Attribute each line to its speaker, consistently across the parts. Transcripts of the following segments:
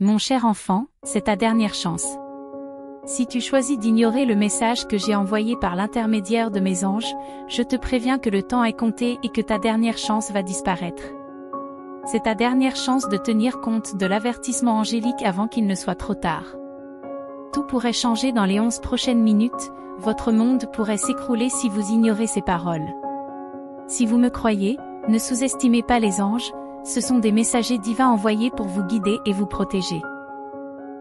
Speaker 1: Mon cher enfant, c'est ta dernière chance. Si tu choisis d'ignorer le message que j'ai envoyé par l'intermédiaire de mes anges, je te préviens que le temps est compté et que ta dernière chance va disparaître. C'est ta dernière chance de tenir compte de l'avertissement angélique avant qu'il ne soit trop tard. Tout pourrait changer dans les 11 prochaines minutes, votre monde pourrait s'écrouler si vous ignorez ces paroles. Si vous me croyez, ne sous-estimez pas les anges, ce sont des messagers divins envoyés pour vous guider et vous protéger.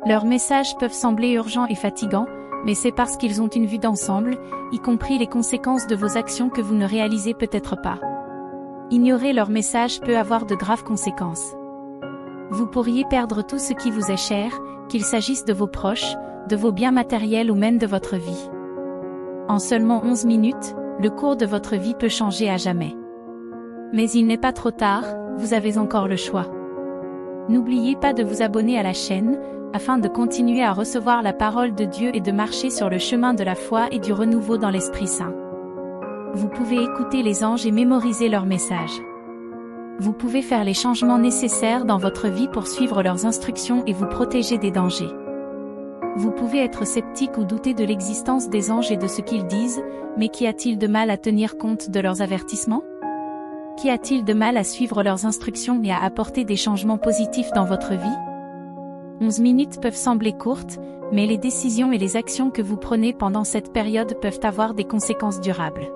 Speaker 1: Leurs messages peuvent sembler urgents et fatigants, mais c'est parce qu'ils ont une vue d'ensemble, y compris les conséquences de vos actions que vous ne réalisez peut-être pas. Ignorer leurs messages peut avoir de graves conséquences. Vous pourriez perdre tout ce qui vous est cher, qu'il s'agisse de vos proches, de vos biens matériels ou même de votre vie. En seulement 11 minutes, le cours de votre vie peut changer à jamais. Mais il n'est pas trop tard, vous avez encore le choix. N'oubliez pas de vous abonner à la chaîne, afin de continuer à recevoir la parole de Dieu et de marcher sur le chemin de la foi et du renouveau dans l'Esprit Saint. Vous pouvez écouter les anges et mémoriser leurs messages. Vous pouvez faire les changements nécessaires dans votre vie pour suivre leurs instructions et vous protéger des dangers. Vous pouvez être sceptique ou douter de l'existence des anges et de ce qu'ils disent, mais qu'y a-t-il de mal à tenir compte de leurs avertissements? Qu'y a-t-il de mal à suivre leurs instructions et à apporter des changements positifs dans votre vie? 11 minutes peuvent sembler courtes, mais les décisions et les actions que vous prenez pendant cette période peuvent avoir des conséquences durables.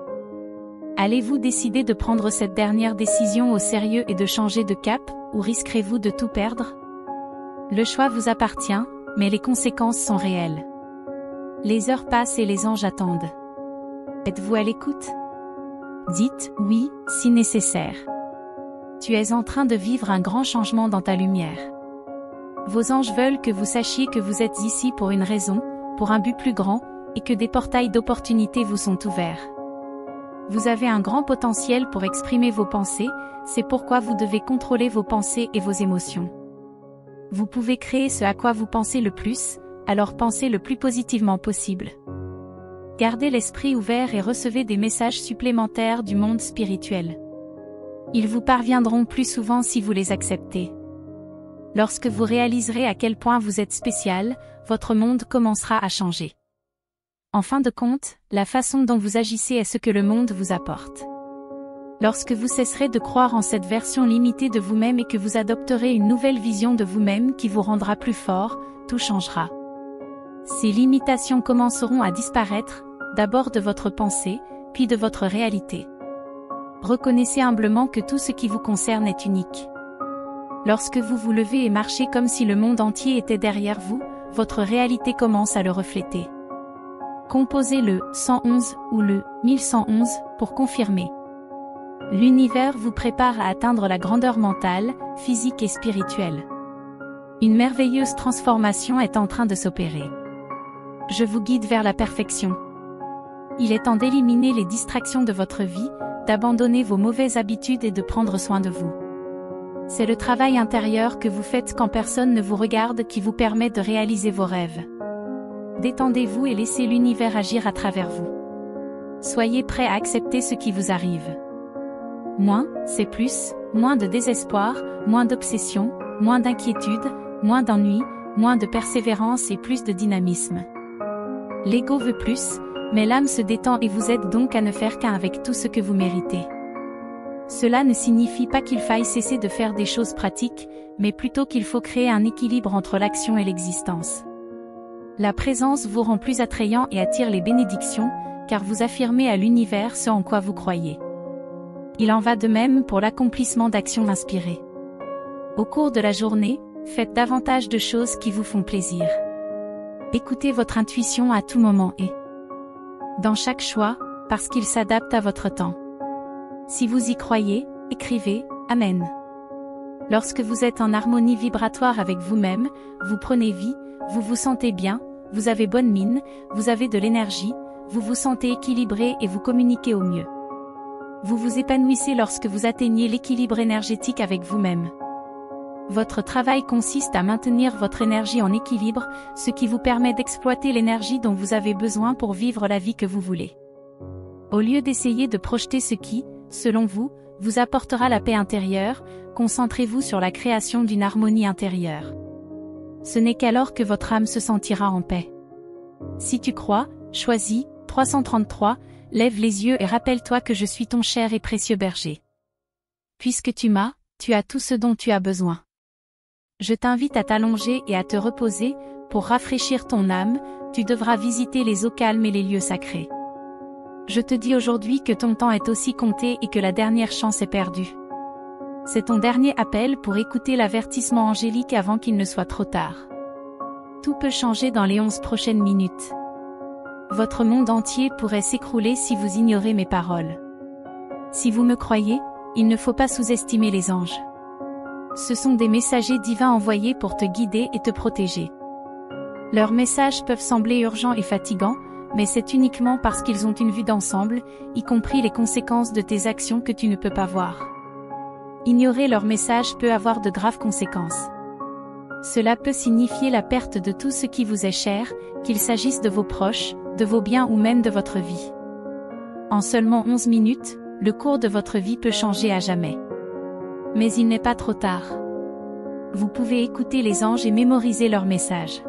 Speaker 1: Allez-vous décider de prendre cette dernière décision au sérieux et de changer de cap, ou risquerez-vous de tout perdre? Le choix vous appartient, mais les conséquences sont réelles. Les heures passent et les anges attendent. Êtes-vous à l'écoute? Dites « oui » si nécessaire. Tu es en train de vivre un grand changement dans ta lumière. Vos anges veulent que vous sachiez que vous êtes ici pour une raison, pour un but plus grand, et que des portails d'opportunités vous sont ouverts. Vous avez un grand potentiel pour exprimer vos pensées, c'est pourquoi vous devez contrôler vos pensées et vos émotions. Vous pouvez créer ce à quoi vous pensez le plus, alors pensez le plus positivement possible. Gardez l'esprit ouvert et recevez des messages supplémentaires du monde spirituel. Ils vous parviendront plus souvent si vous les acceptez. Lorsque vous réaliserez à quel point vous êtes spécial, votre monde commencera à changer. En fin de compte, la façon dont vous agissez est ce que le monde vous apporte. Lorsque vous cesserez de croire en cette version limitée de vous-même et que vous adopterez une nouvelle vision de vous-même qui vous rendra plus fort, tout changera. Ces limitations commenceront à disparaître, d'abord de votre pensée, puis de votre réalité. Reconnaissez humblement que tout ce qui vous concerne est unique. Lorsque vous vous levez et marchez comme si le monde entier était derrière vous, votre réalité commence à le refléter. Composez le 111 ou le 1111 pour confirmer. L'univers vous prépare à atteindre la grandeur mentale, physique et spirituelle. Une merveilleuse transformation est en train de s'opérer. Je vous guide vers la perfection. Il est temps d'éliminer les distractions de votre vie, d'abandonner vos mauvaises habitudes et de prendre soin de vous. C'est le travail intérieur que vous faites quand personne ne vous regarde qui vous permet de réaliser vos rêves. Détendez-vous et laissez l'univers agir à travers vous. Soyez prêt à accepter ce qui vous arrive. Moins, c'est plus, moins de désespoir, moins d'obsession, moins d'inquiétude, moins d'ennui, moins de persévérance et plus de dynamisme. L'ego veut plus, mais l'âme se détend et vous aide donc à ne faire qu'un avec tout ce que vous méritez. Cela ne signifie pas qu'il faille cesser de faire des choses pratiques, mais plutôt qu'il faut créer un équilibre entre l'action et l'existence. La présence vous rend plus attrayant et attire les bénédictions, car vous affirmez à l'univers ce en quoi vous croyez. Il en va de même pour l'accomplissement d'actions inspirées. Au cours de la journée, faites davantage de choses qui vous font plaisir. Écoutez votre intuition à tout moment et dans chaque choix, parce qu'il s'adapte à votre temps. Si vous y croyez, écrivez « Amen ». Lorsque vous êtes en harmonie vibratoire avec vous-même, vous prenez vie, vous vous sentez bien, vous avez bonne mine, vous avez de l'énergie, vous vous sentez équilibré et vous communiquez au mieux. Vous vous épanouissez lorsque vous atteignez l'équilibre énergétique avec vous-même. Votre travail consiste à maintenir votre énergie en équilibre, ce qui vous permet d'exploiter l'énergie dont vous avez besoin pour vivre la vie que vous voulez. Au lieu d'essayer de projeter ce qui, selon vous, vous apportera la paix intérieure, concentrez-vous sur la création d'une harmonie intérieure. Ce n'est qu'alors que votre âme se sentira en paix. Si tu crois, choisis. 333, lève les yeux et rappelle-toi que je suis ton cher et précieux berger. Puisque tu m'as, tu as tout ce dont tu as besoin. Je t'invite à t'allonger et à te reposer, pour rafraîchir ton âme, tu devras visiter les eaux calmes et les lieux sacrés. Je te dis aujourd'hui que ton temps est aussi compté et que la dernière chance est perdue. C'est ton dernier appel pour écouter l'avertissement angélique avant qu'il ne soit trop tard. Tout peut changer dans les 11 prochaines minutes. Votre monde entier pourrait s'écrouler si vous ignorez mes paroles. Si vous me croyez, il ne faut pas sous-estimer les anges. Ce sont des messagers divins envoyés pour te guider et te protéger. Leurs messages peuvent sembler urgents et fatigants, mais c'est uniquement parce qu'ils ont une vue d'ensemble, y compris les conséquences de tes actions que tu ne peux pas voir. Ignorer leurs messages peut avoir de graves conséquences. Cela peut signifier la perte de tout ce qui vous est cher, qu'il s'agisse de vos proches, de vos biens ou même de votre vie. En seulement 11 minutes, le cours de votre vie peut changer à jamais. Mais il n'est pas trop tard. Vous pouvez écouter les anges et mémoriser leurs messages.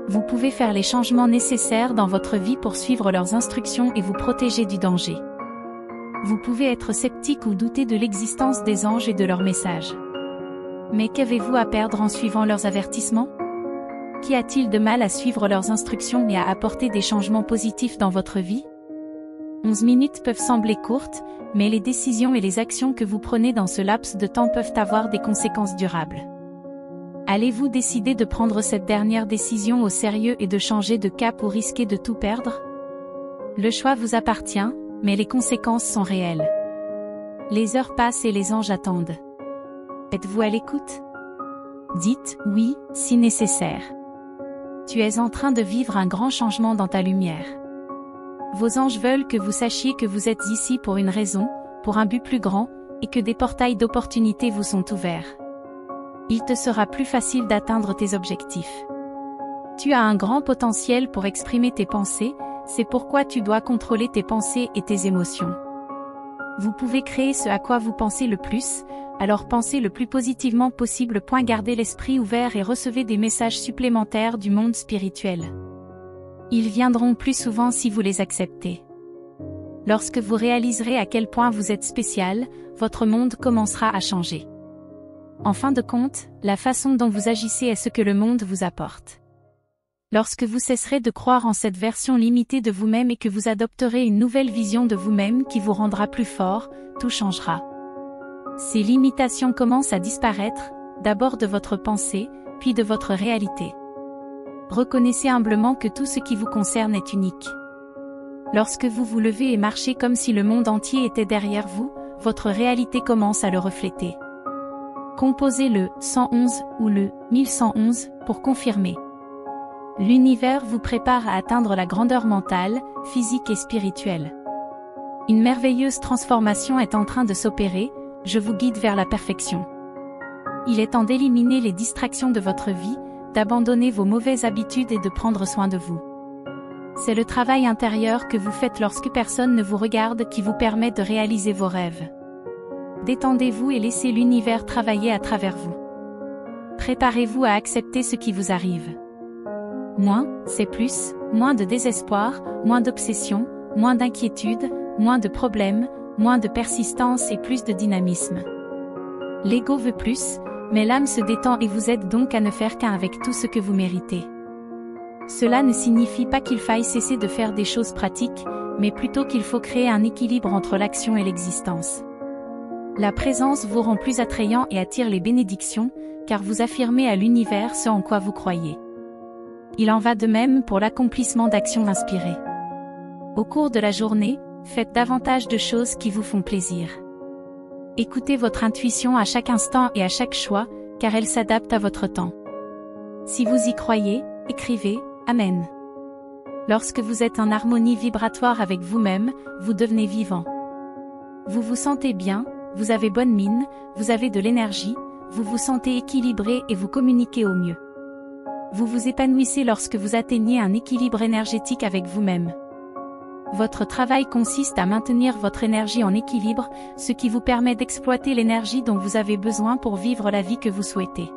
Speaker 1: Vous pouvez faire les changements nécessaires dans votre vie pour suivre leurs instructions et vous protéger du danger. Vous pouvez être sceptique ou douter de l'existence des anges et de leurs messages. Mais qu'avez-vous à perdre en suivant leurs avertissements? Qu'y a-t-il de mal à suivre leurs instructions et à apporter des changements positifs dans votre vie? 11 minutes peuvent sembler courtes, mais les décisions et les actions que vous prenez dans ce laps de temps peuvent avoir des conséquences durables. Allez-vous décider de prendre cette dernière décision au sérieux et de changer de cap ou risquer de tout perdre? Le choix vous appartient, mais les conséquences sont réelles. Les heures passent et les anges attendent. Êtes-vous à l'écoute? Dites « oui » si nécessaire. Tu es en train de vivre un grand changement dans ta lumière. Vos anges veulent que vous sachiez que vous êtes ici pour une raison, pour un but plus grand, et que des portails d'opportunités vous sont ouverts. Il te sera plus facile d'atteindre tes objectifs. Tu as un grand potentiel pour exprimer tes pensées, c'est pourquoi tu dois contrôler tes pensées et tes émotions. Vous pouvez créer ce à quoi vous pensez le plus, alors pensez le plus positivement possible. Gardez l'esprit ouvert et recevez des messages supplémentaires du monde spirituel. Ils viendront plus souvent si vous les acceptez. Lorsque vous réaliserez à quel point vous êtes spécial, votre monde commencera à changer. En fin de compte, la façon dont vous agissez est ce que le monde vous apporte. Lorsque vous cesserez de croire en cette version limitée de vous-même et que vous adopterez une nouvelle vision de vous-même qui vous rendra plus fort, tout changera. Ces limitations commencent à disparaître, d'abord de votre pensée, puis de votre réalité. Reconnaissez humblement que tout ce qui vous concerne est unique. Lorsque vous vous levez et marchez comme si le monde entier était derrière vous, votre réalité commence à le refléter. Composez le 111 ou le 1111 pour confirmer. L'univers vous prépare à atteindre la grandeur mentale, physique et spirituelle. Une merveilleuse transformation est en train de s'opérer, je vous guide vers la perfection. Il est temps d'éliminer les distractions de votre vie, d'abandonner vos mauvaises habitudes et de prendre soin de vous. C'est le travail intérieur que vous faites lorsque personne ne vous regarde qui vous permet de réaliser vos rêves. Détendez-vous et laissez l'univers travailler à travers vous. Préparez-vous à accepter ce qui vous arrive. Moins, c'est plus, moins de désespoir, moins d'obsession, moins d'inquiétude, moins de problèmes, moins de persistance et plus de dynamisme. L'ego veut plus, mais l'âme se détend et vous aide donc à ne faire qu'un avec tout ce que vous méritez. Cela ne signifie pas qu'il faille cesser de faire des choses pratiques, mais plutôt qu'il faut créer un équilibre entre l'action et l'existence. La présence vous rend plus attrayant et attire les bénédictions, car vous affirmez à l'univers ce en quoi vous croyez. Il en va de même pour l'accomplissement d'actions inspirées. Au cours de la journée, faites davantage de choses qui vous font plaisir. Écoutez votre intuition à chaque instant et à chaque choix, car elle s'adapte à votre temps. Si vous y croyez, écrivez « Amen ». Lorsque vous êtes en harmonie vibratoire avec vous-même, vous devenez vivant. Vous vous sentez bien, vous avez bonne mine, vous avez de l'énergie, vous vous sentez équilibré et vous communiquez au mieux. Vous vous épanouissez lorsque vous atteignez un équilibre énergétique avec vous-même. Votre travail consiste à maintenir votre énergie en équilibre, ce qui vous permet d'exploiter l'énergie dont vous avez besoin pour vivre la vie que vous souhaitez.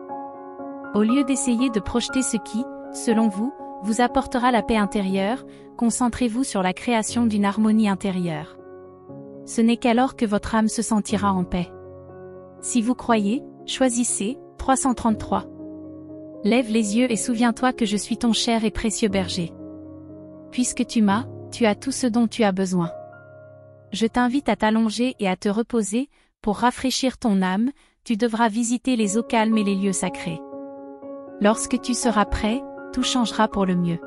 Speaker 1: Au lieu d'essayer de projeter ce qui, selon vous, vous apportera la paix intérieure, concentrez-vous sur la création d'une harmonie intérieure. Ce n'est qu'alors que votre âme se sentira en paix. Si vous croyez, choisissez. 333. Lève les yeux et souviens-toi que je suis ton cher et précieux berger. Puisque tu m'as, tu as tout ce dont tu as besoin. Je t'invite à t'allonger et à te reposer, pour rafraîchir ton âme, tu devras visiter les eaux calmes et les lieux sacrés. Lorsque tu seras prêt, tout changera pour le mieux.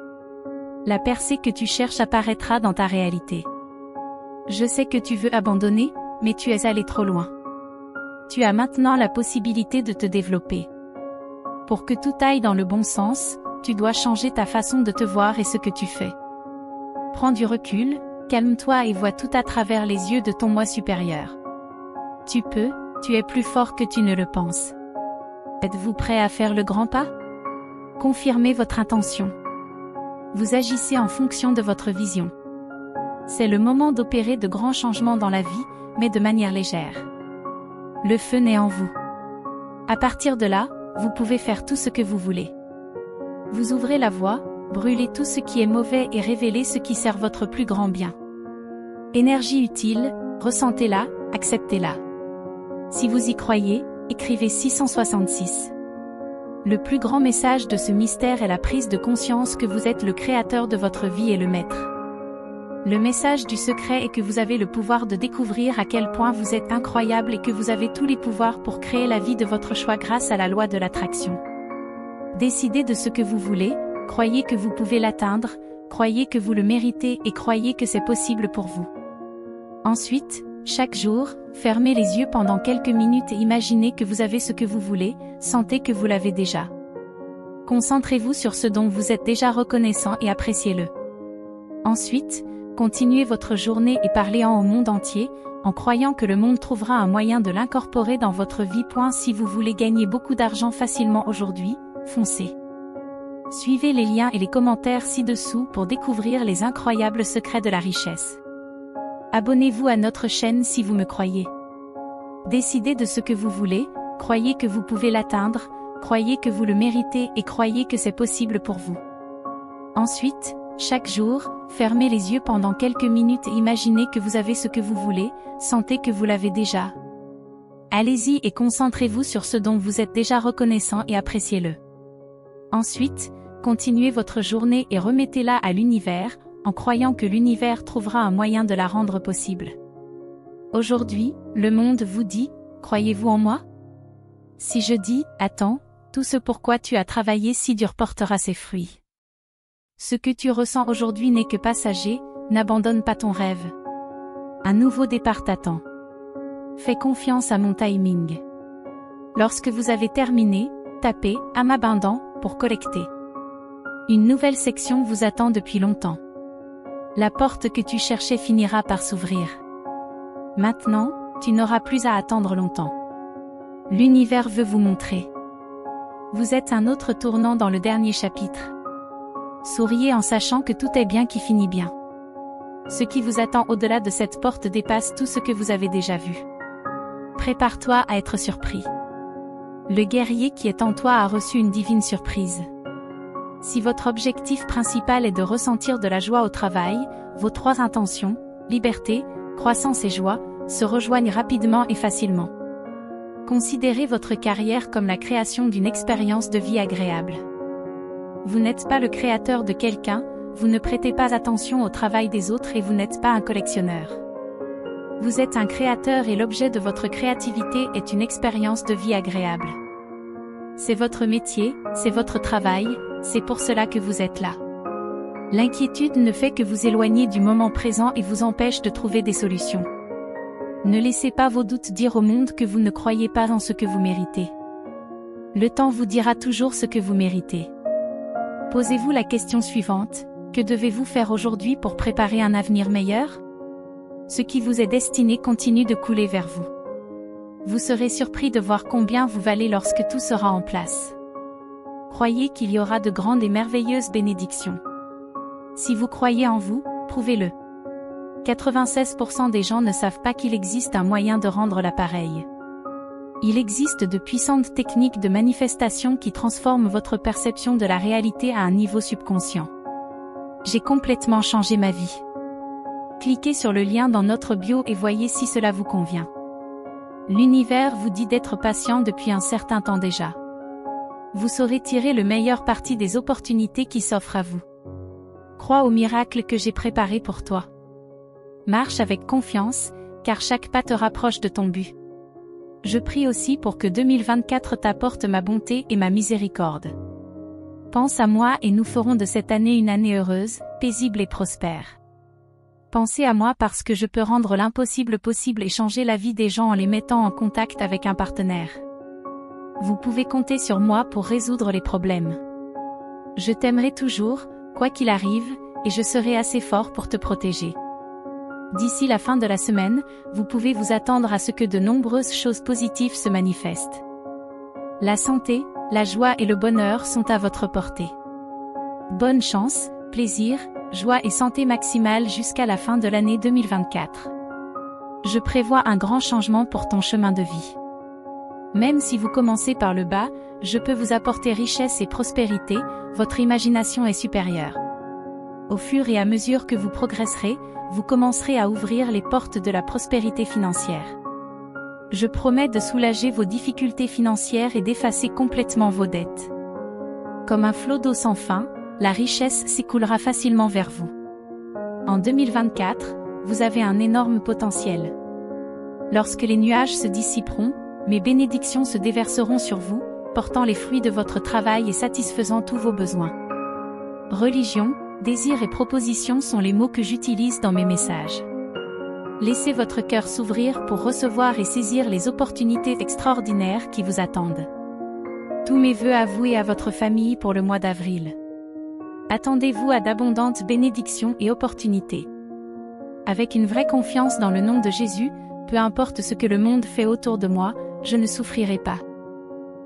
Speaker 1: La percée que tu cherches apparaîtra dans ta réalité. Je sais que tu veux abandonner, mais tu es allé trop loin. Tu as maintenant la possibilité de te développer. Pour que tout aille dans le bon sens, tu dois changer ta façon de te voir et ce que tu fais. Prends du recul, calme-toi et vois tout à travers les yeux de ton moi supérieur. Tu peux, tu es plus fort que tu ne le penses. Êtes-vous prêt à faire le grand pas? Confirmez votre intention. Vous agissez en fonction de votre vision. C'est le moment d'opérer de grands changements dans la vie, mais de manière légère. Le feu naît en vous. À partir de là, vous pouvez faire tout ce que vous voulez. Vous ouvrez la voie, brûlez tout ce qui est mauvais et révélez ce qui sert votre plus grand bien. Énergie utile, ressentez-la, acceptez-la. Si vous y croyez, écrivez 666. Le plus grand message de ce mystère est la prise de conscience que vous êtes le créateur de votre vie et le maître. Le message du secret est que vous avez le pouvoir de découvrir à quel point vous êtes incroyable et que vous avez tous les pouvoirs pour créer la vie de votre choix grâce à la loi de l'attraction. Décidez de ce que vous voulez, croyez que vous pouvez l'atteindre, croyez que vous le méritez et croyez que c'est possible pour vous. Ensuite, chaque jour, fermez les yeux pendant quelques minutes et imaginez que vous avez ce que vous voulez, sentez que vous l'avez déjà. Concentrez-vous sur ce dont vous êtes déjà reconnaissant et appréciez-le. Ensuite, continuez votre journée et parlez-en au monde entier, en croyant que le monde trouvera un moyen de l'incorporer dans votre vie. Si vous voulez gagner beaucoup d'argent facilement aujourd'hui, foncez. Suivez les liens et les commentaires ci-dessous pour découvrir les incroyables secrets de la richesse. Abonnez-vous à notre chaîne si vous me croyez. Décidez de ce que vous voulez, croyez que vous pouvez l'atteindre, croyez que vous le méritez et croyez que c'est possible pour vous. Ensuite, chaque jour, fermez les yeux pendant quelques minutes et imaginez que vous avez ce que vous voulez, sentez que vous l'avez déjà. Allez-y et concentrez-vous sur ce dont vous êtes déjà reconnaissant et appréciez-le. Ensuite, continuez votre journée et remettez-la à l'univers, en croyant que l'univers trouvera un moyen de la rendre possible. Aujourd'hui, le monde vous dit, croyez-vous en moi? Si je dis, attends, tout ce pourquoi tu as travaillé si dur portera ses fruits. Ce que tu ressens aujourd'hui n'est que passager, n'abandonne pas ton rêve. Un nouveau départ t'attend. Fais confiance à mon timing. Lorsque vous avez terminé, tapez « âme abondante » pour collecter. Une nouvelle section vous attend depuis longtemps. La porte que tu cherchais finira par s'ouvrir. Maintenant, tu n'auras plus à attendre longtemps. L'univers veut vous montrer. Vous êtes un autre tournant dans le dernier chapitre. Souriez en sachant que tout est bien qui finit bien. Ce qui vous attend au-delà de cette porte dépasse tout ce que vous avez déjà vu. Prépare-toi à être surpris. Le guerrier qui est en toi a reçu une divine surprise. Si votre objectif principal est de ressentir de la joie au travail, vos trois intentions, liberté, croissance et joie, se rejoignent rapidement et facilement. Considérez votre carrière comme la création d'une expérience de vie agréable. Vous n'êtes pas le créateur de quelqu'un, vous ne prêtez pas attention au travail des autres et vous n'êtes pas un collectionneur. Vous êtes un créateur et l'objet de votre créativité est une expérience de vie agréable. C'est votre métier, c'est votre travail, c'est pour cela que vous êtes là. L'inquiétude ne fait que vous éloigner du moment présent et vous empêche de trouver des solutions. Ne laissez pas vos doutes dire au monde que vous ne croyez pas en ce que vous méritez. Le temps vous dira toujours ce que vous méritez. Posez-vous la question suivante, que devez-vous faire aujourd'hui pour préparer un avenir meilleur? Ce qui vous est destiné continue de couler vers vous. Vous serez surpris de voir combien vous valez lorsque tout sera en place. Croyez qu'il y aura de grandes et merveilleuses bénédictions. Si vous croyez en vous, prouvez-le. 96% des gens ne savent pas qu'il existe un moyen de rendre l'appareil. Il existe de puissantes techniques de manifestation qui transforment votre perception de la réalité à un niveau subconscient. J'ai complètement changé ma vie. Cliquez sur le lien dans notre bio et voyez si cela vous convient. L'univers vous dit d'être patient depuis un certain temps déjà. Vous saurez tirer le meilleur parti des opportunités qui s'offrent à vous. Crois au miracle que j'ai préparé pour toi. Marche avec confiance, car chaque pas te rapproche de ton but. Je prie aussi pour que 2024 t'apporte ma bonté et ma miséricorde. Pense à moi et nous ferons de cette année une année heureuse, paisible et prospère. Pensez à moi parce que je peux rendre l'impossible possible et changer la vie des gens en les mettant en contact avec un partenaire. Vous pouvez compter sur moi pour résoudre les problèmes. Je t'aimerai toujours, quoi qu'il arrive, et je serai assez fort pour te protéger. D'ici la fin de la semaine, vous pouvez vous attendre à ce que de nombreuses choses positives se manifestent. La santé, la joie et le bonheur sont à votre portée. Bonne chance, plaisir, joie et santé maximale jusqu'à la fin de l'année 2024. Je prévois un grand changement pour ton chemin de vie. Même si vous commencez par le bas, je peux vous apporter richesse et prospérité, votre imagination est supérieure. Au fur et à mesure que vous progresserez, vous commencerez à ouvrir les portes de la prospérité financière. Je promets de soulager vos difficultés financières et d'effacer complètement vos dettes. Comme un flot d'eau sans fin, la richesse s'écoulera facilement vers vous. En 2024, vous avez un énorme potentiel. Lorsque les nuages se dissiperont, mes bénédictions se déverseront sur vous, portant les fruits de votre travail et satisfaisant tous vos besoins. Religion, désir et proposition sont les mots que j'utilise dans mes messages. Laissez votre cœur s'ouvrir pour recevoir et saisir les opportunités extraordinaires qui vous attendent. Tous mes vœux à vous et à votre famille pour le mois d'avril. Attendez-vous à d'abondantes bénédictions et opportunités. Avec une vraie confiance dans le nom de Jésus, peu importe ce que le monde fait autour de moi, je ne souffrirai pas.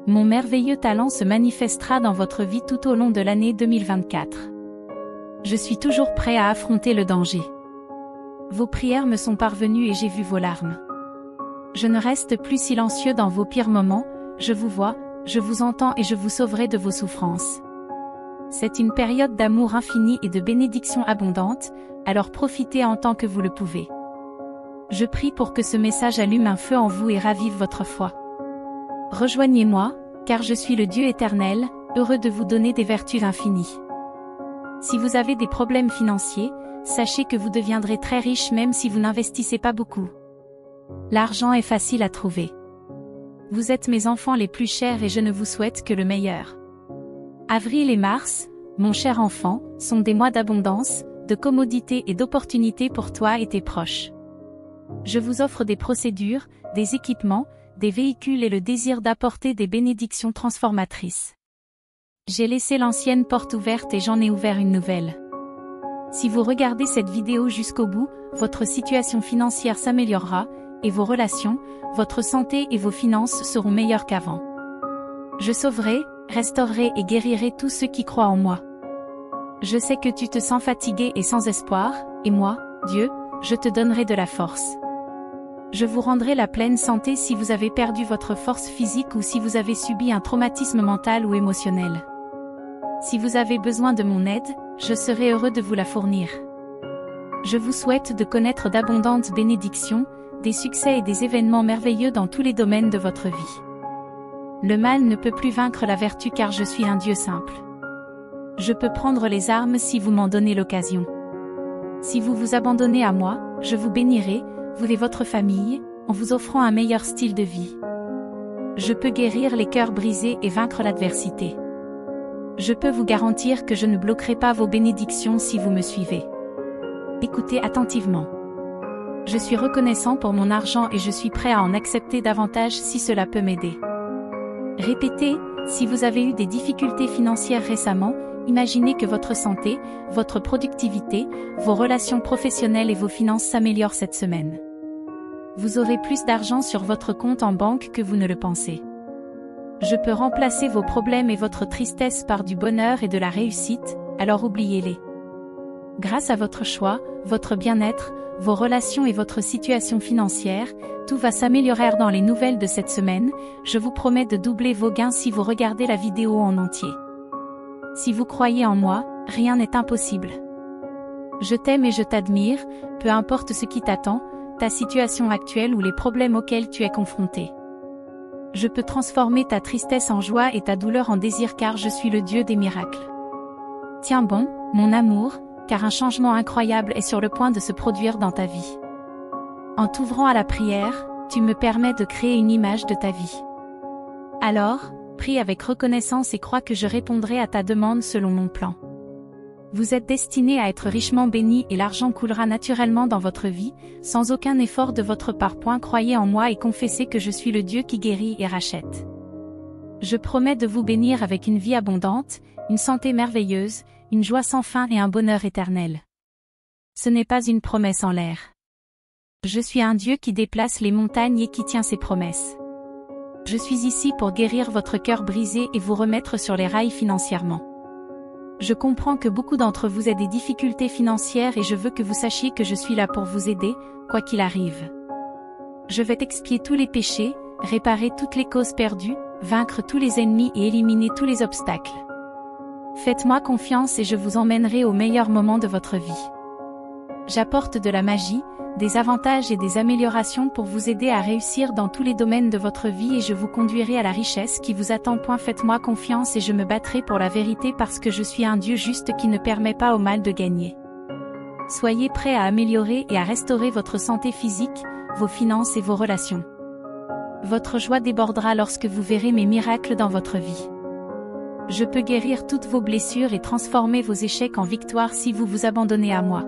Speaker 1: Mon merveilleux talent se manifestera dans votre vie tout au long de l'année 2024. Je suis toujours prêt à affronter le danger. Vos prières me sont parvenues et j'ai vu vos larmes. Je ne reste plus silencieux dans vos pires moments, je vous vois, je vous entends et je vous sauverai de vos souffrances. C'est une période d'amour infini et de bénédictions abondantes, alors profitez en tant que vous le pouvez. Je prie pour que ce message allume un feu en vous et ravive votre foi. Rejoignez-moi, car je suis le Dieu éternel, heureux de vous donner des vertus infinies. Si vous avez des problèmes financiers, sachez que vous deviendrez très riche même si vous n'investissez pas beaucoup. L'argent est facile à trouver. Vous êtes mes enfants les plus chers et je ne vous souhaite que le meilleur. Avril et mars, mon cher enfant, sont des mois d'abondance, de commodité et d'opportunités pour toi et tes proches. Je vous offre des procédures, des équipements, des véhicules et le désir d'apporter des bénédictions transformatrices. J'ai laissé l'ancienne porte ouverte et j'en ai ouvert une nouvelle. Si vous regardez cette vidéo jusqu'au bout, votre situation financière s'améliorera, et vos relations, votre santé et vos finances seront meilleures qu'avant. Je sauverai, restaurerai et guérirai tous ceux qui croient en moi. Je sais que tu te sens fatigué et sans espoir, et moi, Dieu, je te donnerai de la force. Je vous rendrai la pleine santé si vous avez perdu votre force physique ou si vous avez subi un traumatisme mental ou émotionnel. Si vous avez besoin de mon aide, je serai heureux de vous la fournir. Je vous souhaite de connaître d'abondantes bénédictions, des succès et des événements merveilleux dans tous les domaines de votre vie. Le mal ne peut plus vaincre la vertu car je suis un Dieu simple. Je peux prendre les armes si vous m'en donnez l'occasion. Si vous vous abandonnez à moi, je vous bénirai, vous et votre famille, en vous offrant un meilleur style de vie. Je peux guérir les cœurs brisés et vaincre l'adversité. Je peux vous garantir que je ne bloquerai pas vos bénédictions si vous me suivez. Écoutez attentivement. Je suis reconnaissant pour mon argent et je suis prêt à en accepter davantage si cela peut m'aider. Répétez, si vous avez eu des difficultés financières récemment, imaginez que votre santé, votre productivité, vos relations professionnelles et vos finances s'améliorent cette semaine. Vous aurez plus d'argent sur votre compte en banque que vous ne le pensez. Je peux remplacer vos problèmes et votre tristesse par du bonheur et de la réussite, alors oubliez-les. Grâce à votre choix, votre bien-être, vos relations et votre situation financière, tout va s'améliorer dans les nouvelles de cette semaine, je vous promets de doubler vos gains si vous regardez la vidéo en entier. Si vous croyez en moi, rien n'est impossible. Je t'aime et je t'admire, peu importe ce qui t'attend, ta situation actuelle ou les problèmes auxquels tu es confronté. Je peux transformer ta tristesse en joie et ta douleur en désir car je suis le Dieu des miracles. Tiens bon, mon amour, car un changement incroyable est sur le point de se produire dans ta vie. En t'ouvrant à la prière, tu me permets de créer une image de ta vie. Alors, prie avec reconnaissance et crois que je répondrai à ta demande selon mon plan. Vous êtes destiné à être richement béni et l'argent coulera naturellement dans votre vie, sans aucun effort de votre part. Croyez en moi et confessez que je suis le Dieu qui guérit et rachète. Je promets de vous bénir avec une vie abondante, une santé merveilleuse, une joie sans fin et un bonheur éternel. Ce n'est pas une promesse en l'air. Je suis un Dieu qui déplace les montagnes et qui tient ses promesses. Je suis ici pour guérir votre cœur brisé et vous remettre sur les rails financièrement. Je comprends que beaucoup d'entre vous aient des difficultés financières et je veux que vous sachiez que je suis là pour vous aider, quoi qu'il arrive. Je vais expier tous les péchés, réparer toutes les causes perdues, vaincre tous les ennemis et éliminer tous les obstacles. Faites-moi confiance et je vous emmènerai au meilleur moment de votre vie. J'apporte de la magie, des avantages et des améliorations pour vous aider à réussir dans tous les domaines de votre vie et je vous conduirai à la richesse qui vous attend. Faites-moi confiance et je me battrai pour la vérité parce que je suis un Dieu juste qui ne permet pas au mal de gagner. Soyez prêts à améliorer et à restaurer votre santé physique, vos finances et vos relations. Votre joie débordera lorsque vous verrez mes miracles dans votre vie. Je peux guérir toutes vos blessures et transformer vos échecs en victoire si vous vous abandonnez à moi.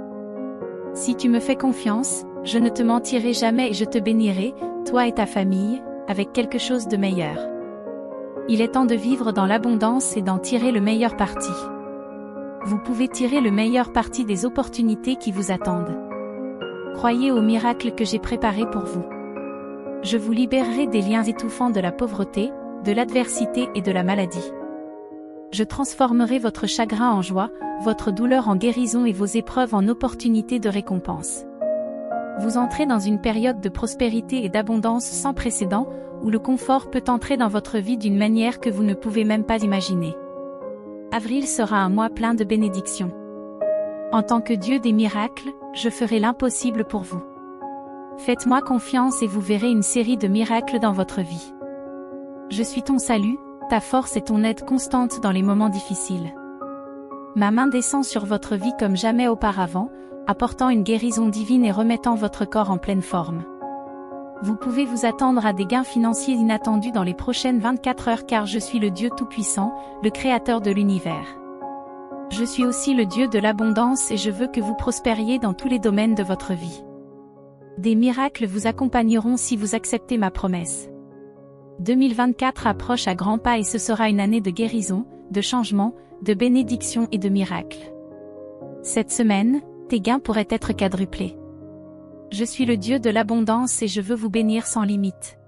Speaker 1: Si tu me fais confiance, je ne te mentirai jamais et je te bénirai, toi et ta famille, avec quelque chose de meilleur. Il est temps de vivre dans l'abondance et d'en tirer le meilleur parti. Vous pouvez tirer le meilleur parti des opportunités qui vous attendent. Croyez aux miracles que j'ai préparés pour vous. Je vous libérerai des liens étouffants de la pauvreté, de l'adversité et de la maladie. Je transformerai votre chagrin en joie, votre douleur en guérison et vos épreuves en opportunités de récompense. Vous entrez dans une période de prospérité et d'abondance sans précédent, où le confort peut entrer dans votre vie d'une manière que vous ne pouvez même pas imaginer. Avril sera un mois plein de bénédictions. En tant que Dieu des miracles, je ferai l'impossible pour vous. Faites-moi confiance et vous verrez une série de miracles dans votre vie. Je suis ton salut, ta force et ton aide constante dans les moments difficiles. Ma main descend sur votre vie comme jamais auparavant, apportant une guérison divine et remettant votre corps en pleine forme. Vous pouvez vous attendre à des gains financiers inattendus dans les prochaines 24 heures car je suis le Dieu Tout-Puissant, le Créateur de l'univers. Je suis aussi le Dieu de l'abondance et je veux que vous prospériez dans tous les domaines de votre vie. Des miracles vous accompagneront si vous acceptez ma promesse. 2024 approche à grands pas et ce sera une année de guérison, de changement, de bénédiction et de miracles. Cette semaine, tes gains pourraient être quadruplés. Je suis le Dieu de l'abondance et je veux vous bénir sans limite.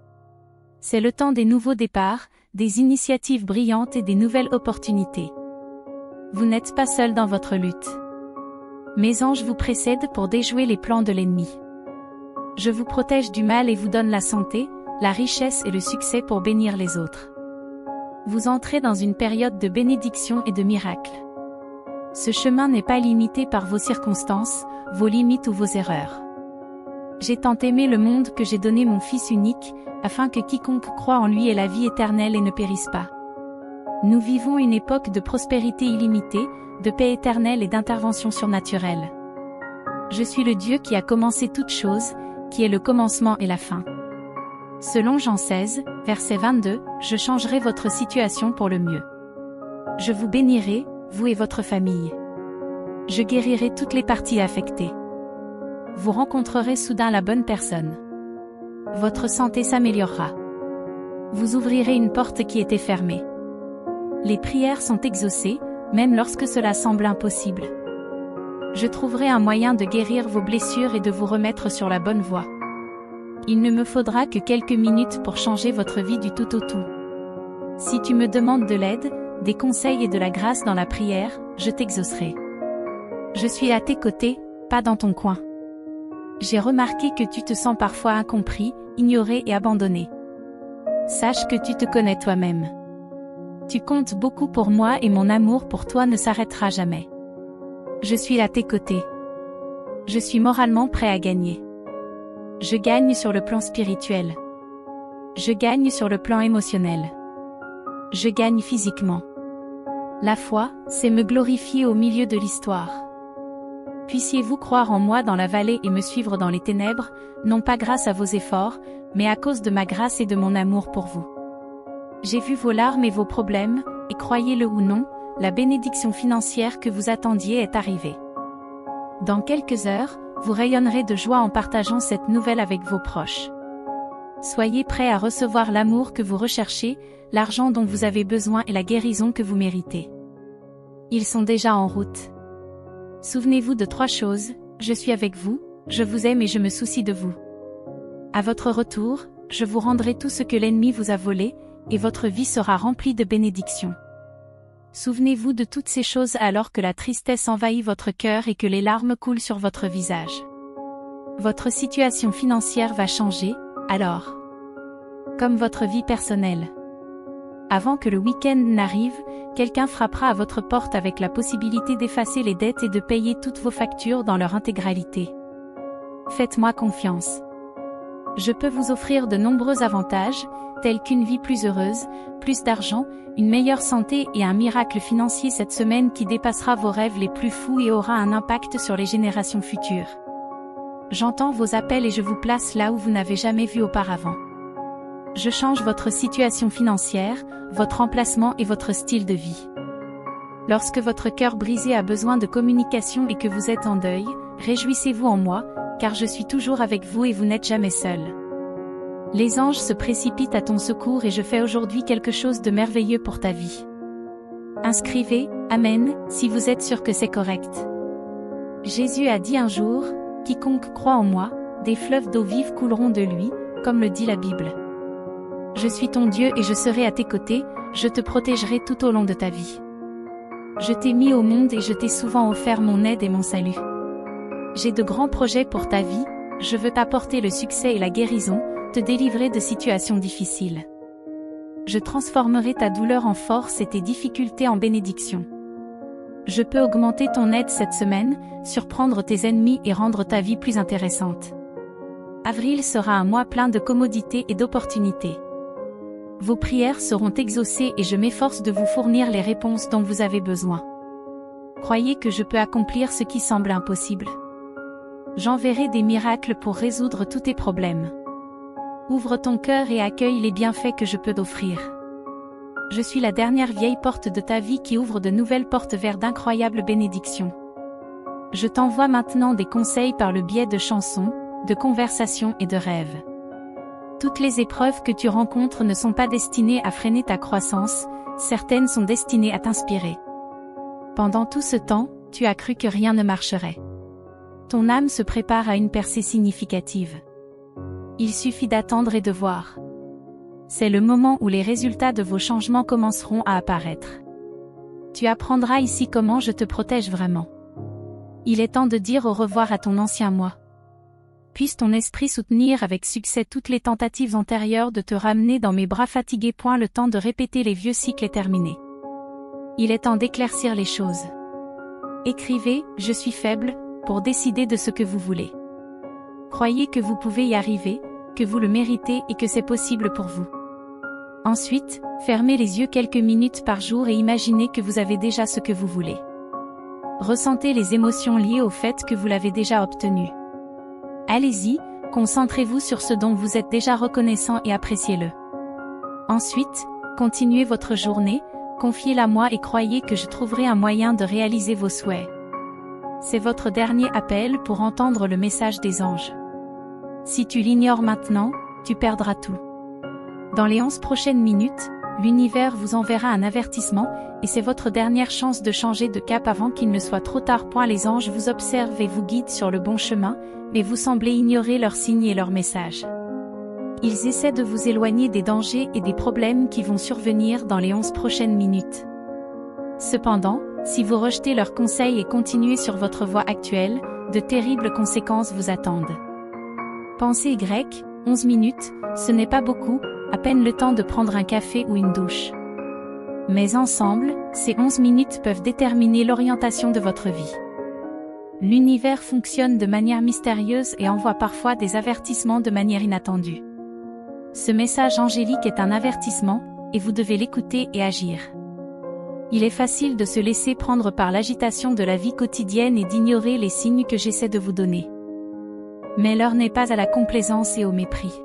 Speaker 1: C'est le temps des nouveaux départs, des initiatives brillantes et des nouvelles opportunités. Vous n'êtes pas seul dans votre lutte. Mes anges vous précèdent pour déjouer les plans de l'ennemi. Je vous protège du mal et vous donne la santé, la richesse et le succès pour bénir les autres. Vous entrez dans une période de bénédiction et de miracles. Ce chemin n'est pas limité par vos circonstances, vos limites ou vos erreurs. J'ai tant aimé le monde que j'ai donné mon Fils unique, afin que quiconque croit en lui ait la vie éternelle et ne périsse pas. Nous vivons une époque de prospérité illimitée, de paix éternelle et d'intervention surnaturelle. Je suis le Dieu qui a commencé toutes choses, qui est le commencement et la fin. Selon Jean 16, verset 22, je changerai votre situation pour le mieux. Je vous bénirai, vous et votre famille. Je guérirai toutes les parties affectées. Vous rencontrerez soudain la bonne personne. Votre santé s'améliorera. Vous ouvrirez une porte qui était fermée. Les prières sont exaucées, même lorsque cela semble impossible. Je trouverai un moyen de guérir vos blessures et de vous remettre sur la bonne voie. Il ne me faudra que quelques minutes pour changer votre vie du tout au tout. Si tu me demandes de l'aide, des conseils et de la grâce dans la prière, je t'exaucerai. Je suis à tes côtés, pas dans ton coin. J'ai remarqué que tu te sens parfois incompris, ignoré et abandonné. Sache que tu te connais toi-même. Tu comptes beaucoup pour moi et mon amour pour toi ne s'arrêtera jamais. Je suis à tes côtés. Je suis moralement prêt à gagner. Je gagne sur le plan spirituel. Je gagne sur le plan émotionnel. Je gagne physiquement. La foi, c'est me glorifier au milieu de l'histoire. Puissiez-vous croire en moi dans la vallée et me suivre dans les ténèbres, non pas grâce à vos efforts, mais à cause de ma grâce et de mon amour pour vous. J'ai vu vos larmes et vos problèmes, et croyez-le ou non, la bénédiction financière que vous attendiez est arrivée. Dans quelques heures, vous rayonnerez de joie en partageant cette nouvelle avec vos proches. Soyez prêts à recevoir l'amour que vous recherchez, l'argent dont vous avez besoin et la guérison que vous méritez. Ils sont déjà en route. Souvenez-vous de 3 choses, je suis avec vous, je vous aime et je me soucie de vous. À votre retour, je vous rendrai tout ce que l'ennemi vous a volé, et votre vie sera remplie de bénédictions. Souvenez-vous de toutes ces choses alors que la tristesse envahit votre cœur et que les larmes coulent sur votre visage. Votre situation financière va changer, alors. Comme votre vie personnelle. Avant que le week-end n'arrive, quelqu'un frappera à votre porte avec la possibilité d'effacer les dettes et de payer toutes vos factures dans leur intégralité. Faites-moi confiance. Je peux vous offrir de nombreux avantages, tels qu'une vie plus heureuse, plus d'argent, une meilleure santé et un miracle financier cette semaine qui dépassera vos rêves les plus fous et aura un impact sur les générations futures. J'entends vos appels et je vous place là où vous n'avez jamais vu auparavant. Je change votre situation financière, votre emplacement et votre style de vie. Lorsque votre cœur brisé a besoin de communication et que vous êtes en deuil, réjouissez-vous en moi, car je suis toujours avec vous et vous n'êtes jamais seul. Les anges se précipitent à ton secours et je fais aujourd'hui quelque chose de merveilleux pour ta vie. Inscrivez « Amen » si vous êtes sûr que c'est correct. Jésus a dit un jour, « Quiconque croit en moi, des fleuves d'eau vive couleront de lui », comme le dit la Bible. Je suis ton Dieu et je serai à tes côtés, je te protégerai tout au long de ta vie. Je t'ai mis au monde et je t'ai souvent offert mon aide et mon salut. J'ai de grands projets pour ta vie, je veux t'apporter le succès et la guérison, te délivrer de situations difficiles. Je transformerai ta douleur en force et tes difficultés en bénédiction. Je peux augmenter ton aide cette semaine, surprendre tes ennemis et rendre ta vie plus intéressante. Avril sera un mois plein de commodités et d'opportunités. Vos prières seront exaucées et je m'efforce de vous fournir les réponses dont vous avez besoin. Croyez que je peux accomplir ce qui semble impossible. J'enverrai des miracles pour résoudre tous tes problèmes. Ouvre ton cœur et accueille les bienfaits que je peux t'offrir. Je suis la dernière vieille porte de ta vie qui ouvre de nouvelles portes vers d'incroyables bénédictions. Je t'envoie maintenant des conseils par le biais de chansons, de conversations et de rêves. Toutes les épreuves que tu rencontres ne sont pas destinées à freiner ta croissance, certaines sont destinées à t'inspirer. Pendant tout ce temps, tu as cru que rien ne marcherait. Ton âme se prépare à une percée significative. Il suffit d'attendre et de voir. C'est le moment où les résultats de vos changements commenceront à apparaître. Tu apprendras ici comment je te protège vraiment. Il est temps de dire au revoir à ton ancien moi. Puisse ton esprit soutenir avec succès toutes les tentatives antérieures de te ramener dans mes bras fatigués. Le temps de répéter les vieux cycles est terminé. Il est temps d'éclaircir les choses. Écrivez « Je suis faible » pour décider de ce que vous voulez. Croyez que vous pouvez y arriver, que vous le méritez et que c'est possible pour vous. Ensuite, fermez les yeux quelques minutes par jour et imaginez que vous avez déjà ce que vous voulez. Ressentez les émotions liées au fait que vous l'avez déjà obtenu. Allez-y, concentrez-vous sur ce dont vous êtes déjà reconnaissant et appréciez-le. Ensuite, continuez votre journée, confiez-la moi et croyez que je trouverai un moyen de réaliser vos souhaits. C'est votre dernier appel pour entendre le message des anges. Si tu l'ignores maintenant, tu perdras tout. Dans les 11 prochaines minutes, l'univers vous enverra un avertissement, et c'est votre dernière chance de changer de cap avant qu'il ne soit trop tard. Les anges vous observent et vous guident sur le bon chemin, mais vous semblez ignorer leurs signes et leurs messages. Ils essaient de vous éloigner des dangers et des problèmes qui vont survenir dans les 11 prochaines minutes. Cependant, si vous rejetez leurs conseils et continuez sur votre voie actuelle, de terribles conséquences vous attendent. Pensée Y, 11 minutes, ce n'est pas beaucoup, à peine le temps de prendre un café ou une douche. Mais ensemble, ces 11 minutes peuvent déterminer l'orientation de votre vie. L'univers fonctionne de manière mystérieuse et envoie parfois des avertissements de manière inattendue. Ce message angélique est un avertissement, et vous devez l'écouter et agir. Il est facile de se laisser prendre par l'agitation de la vie quotidienne et d'ignorer les signes que j'essaie de vous donner. Mais l'heure n'est pas à la complaisance et au mépris.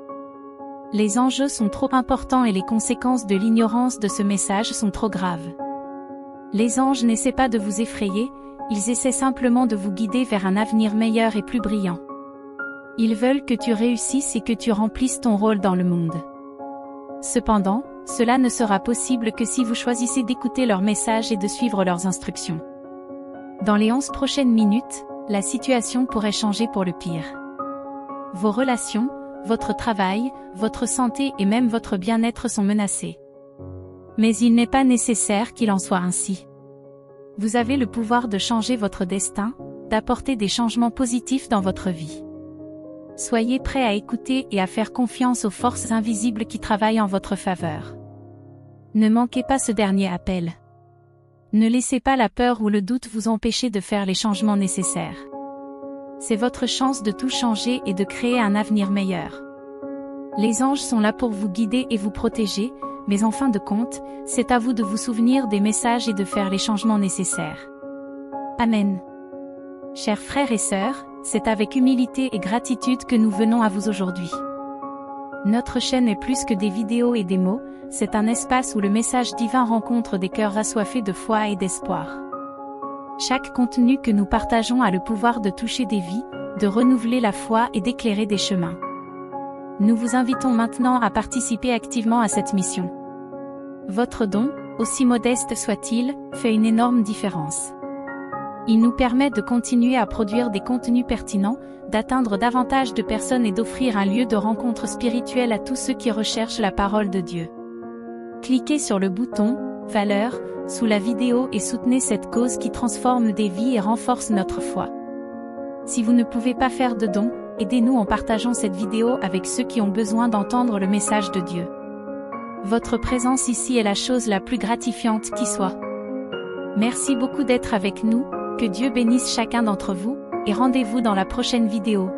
Speaker 1: Les enjeux sont trop importants et les conséquences de l'ignorance de ce message sont trop graves. Les anges n'essaient pas de vous effrayer, ils essaient simplement de vous guider vers un avenir meilleur et plus brillant. Ils veulent que tu réussisses et que tu remplisses ton rôle dans le monde. Cependant, cela ne sera possible que si vous choisissez d'écouter leurs messages et de suivre leurs instructions. Dans les 11 prochaines minutes, la situation pourrait changer pour le pire. Vos relations, votre travail, votre santé et même votre bien-être sont menacés. Mais il n'est pas nécessaire qu'il en soit ainsi. Vous avez le pouvoir de changer votre destin, d'apporter des changements positifs dans votre vie. Soyez prêts à écouter et à faire confiance aux forces invisibles qui travaillent en votre faveur. Ne manquez pas ce dernier appel. Ne laissez pas la peur ou le doute vous empêcher de faire les changements nécessaires. C'est votre chance de tout changer et de créer un avenir meilleur. Les anges sont là pour vous guider et vous protéger, mais en fin de compte, c'est à vous de vous souvenir des messages et de faire les changements nécessaires. Amen. Chers frères et sœurs, c'est avec humilité et gratitude que nous venons à vous aujourd'hui. Notre chaîne est plus que des vidéos et des mots, c'est un espace où le message divin rencontre des cœurs assoiffés de foi et d'espoir. Chaque contenu que nous partageons a le pouvoir de toucher des vies, de renouveler la foi et d'éclairer des chemins. Nous vous invitons maintenant à participer activement à cette mission. Votre don, aussi modeste soit-il, fait une énorme différence. Il nous permet de continuer à produire des contenus pertinents, d'atteindre davantage de personnes et d'offrir un lieu de rencontre spirituelle à tous ceux qui recherchent la parole de Dieu. Cliquez sur le bouton « Valeur » sous la vidéo et soutenez cette cause qui transforme des vies et renforce notre foi. Si vous ne pouvez pas faire de dons, aidez-nous en partageant cette vidéo avec ceux qui ont besoin d'entendre le message de Dieu. Votre présence ici est la chose la plus gratifiante qui soit. Merci beaucoup d'être avec nous, que Dieu bénisse chacun d'entre vous, et rendez-vous dans la prochaine vidéo.